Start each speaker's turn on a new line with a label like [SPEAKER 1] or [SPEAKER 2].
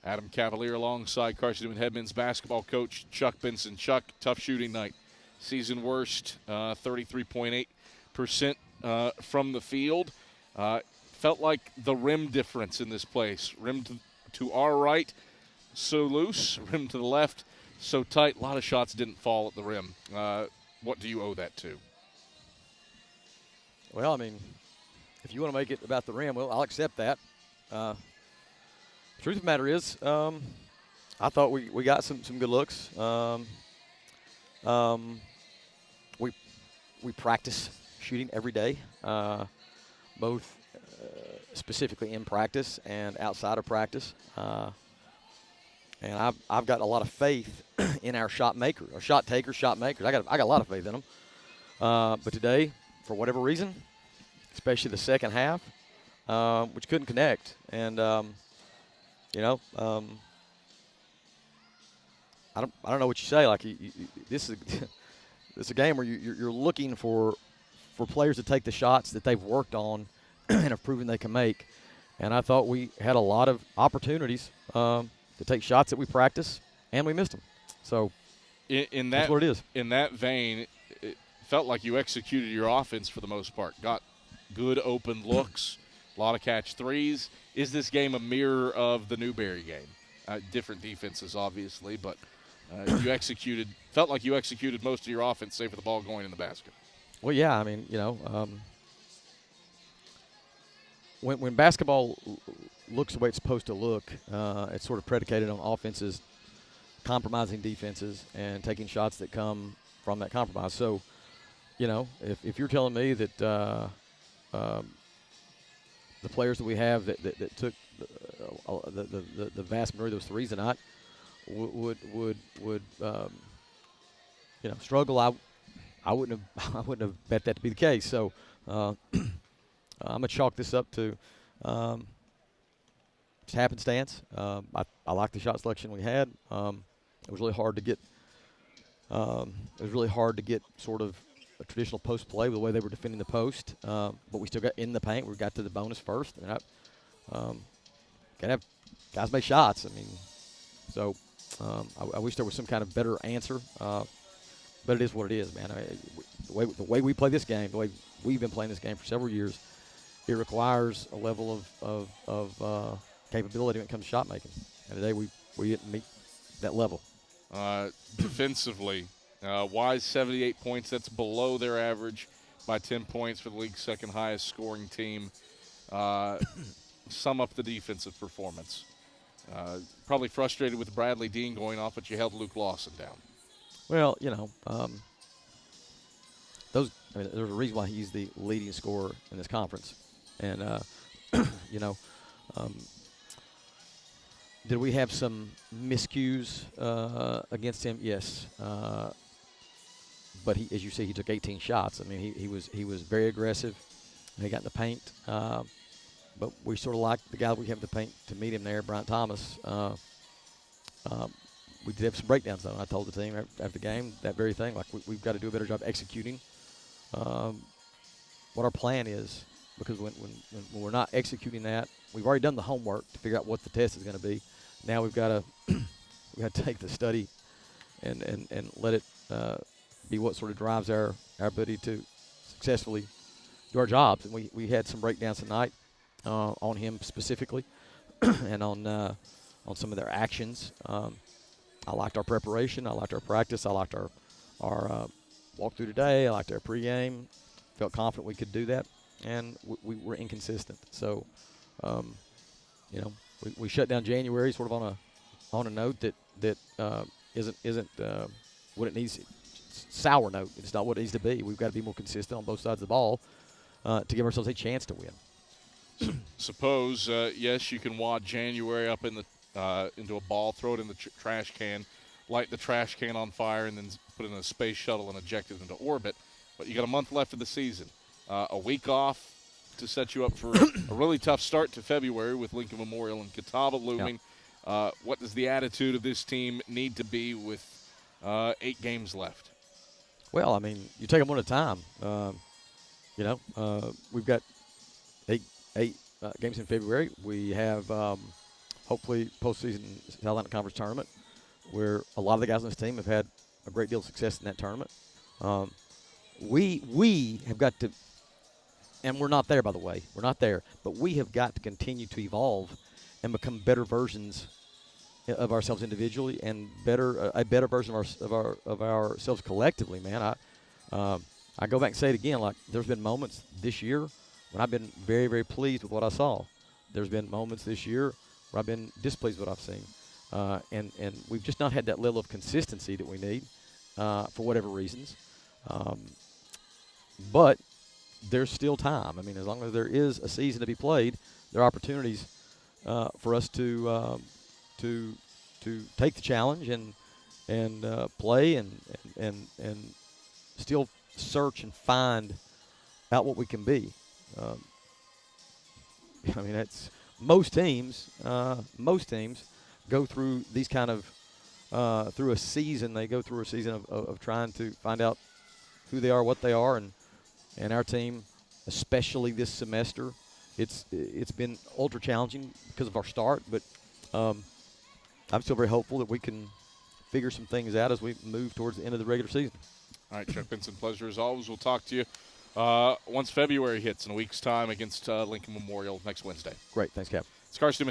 [SPEAKER 1] Adam Cavalier alongside Carson-Newman head men's basketball coach Chuck Benson. Chuck, tough shooting night. Season worst, 33.8% from the field. Felt like the rim difference in this place. Rim to our right, so loose. Rim to the left, so tight. A lot of shots didn't fall at the rim. What do you owe that to?
[SPEAKER 2] Well, I mean, if you want to make it about the rim, well, I'll accept that. Truth of the matter is, I thought we got some good looks. We practice shooting every day, both specifically in practice and outside of practice. And I've got a lot of faith in our shot makers. I got a lot of faith in them. But today, for whatever reason, especially the second half, which couldn't connect, and I don't know what you say. Like this is it's a game where you're looking for players to take the shots that they've worked on and have proven they can make. And I thought we had a lot of opportunities to take shots that we practice, and we missed them. So that's what it is.
[SPEAKER 1] In that vein, it felt like you executed your offense for the most part. Got good open looks, a lot of catch threes. Is this game a mirror of the Newberry game? Different defenses, obviously, but felt like you executed most of your offense, save for the ball going in the basket.
[SPEAKER 2] Well, yeah, I mean, when basketball looks the way it's supposed to look, it's sort of predicated on offenses compromising defenses and taking shots that come from that compromise. So, if you're telling me that the players that we have that took the vast majority of those threes tonight would struggle, I wouldn't have bet that to be the case. So I'm gonna chalk this up to just happenstance. I like the shot selection we had. It was really hard to get. It was really hard to get sort of a traditional post play with the way they were defending the post, but we still got in the paint. We got to the bonus first, and gotta have guys make shots. I mean, so I wish there was some kind of better answer, but it is what it is, man. The way we play this game, the way we've been playing this game for several years, it requires a level of capability when it comes to shot making, and today we didn't meet that level.
[SPEAKER 1] Defensively, Wise 78 points. That's below their average by 10 points for the league's second highest scoring team. Sum up the defensive performance. Probably frustrated with Bradley Dean going off, but you held Luke Lawson down.
[SPEAKER 2] Well, there's a reason why he's the leading scorer in this conference, and did we have some miscues against him? Yes. But as you see, he took 18 shots. I mean, he was very aggressive. He got in the paint. But we sort of like the guy we have in the paint to meet him there, Bryant Thomas. We did have some breakdowns, though. And I told the team after the game that very thing. Like, we've got to do a better job executing what our plan is. Because when we're not executing that, we've already done the homework to figure out what the test is going to be. Now we've got to take the study and let it be what sort of drives our ability to successfully do our jobs. And we had some breakdowns tonight on him specifically and on some of their actions. I liked our preparation. I liked our practice. I liked our walkthrough today. I liked our pregame. Felt confident we could do that. And we were inconsistent. So, we shut down January sort of on a note that isn't what it needs. Sour note. It's not what it needs to be. We've got to be more consistent on both sides of the ball to give ourselves a chance to win.
[SPEAKER 1] Suppose yes, you can wad January up into a ball, throw it in the trash can, light the trash can on fire, and then put it in a space shuttle and eject it into orbit. But you got a month left of the season. A week off to set you up for a really tough start to February with Lincoln Memorial and Catawba looming. Yep. What does the attitude of this team need to be with 8 games left?
[SPEAKER 2] Well, I mean, you take them one at a time. We've got eight games in February. We have hopefully postseason South Atlantic Conference tournament, where a lot of the guys on this team have had a great deal of success in that tournament. We have got to, and we're not there, by the way. We're not there, but we have got to continue to evolve and become better versions of ourselves individually and a better version of ourselves collectively. Man, I go back and say it again. Like, there's been moments this year when I've been very, very pleased with what I saw. There's been moments this year where I've been displeased with what I've seen, and we've just not had that level of consistency that we need for whatever reasons. But there's still time. I mean, as long as there is a season to be played, there are opportunities for us to take the challenge and play and still search and find out what we can be. I mean, it's most teams go through these kind of through a season. They go through a season of trying to find out who they are, what they are, and our team, especially this semester, it's been ultra challenging because of our start. But I'm still very hopeful that we can figure some things out as we move towards the end of the regular season.
[SPEAKER 1] All right, Chuck Benson, pleasure as always. We'll talk to you once February hits in a week's time against Lincoln Memorial next Wednesday.
[SPEAKER 2] Great. Thanks, Cap.
[SPEAKER 1] It's Carson-Newman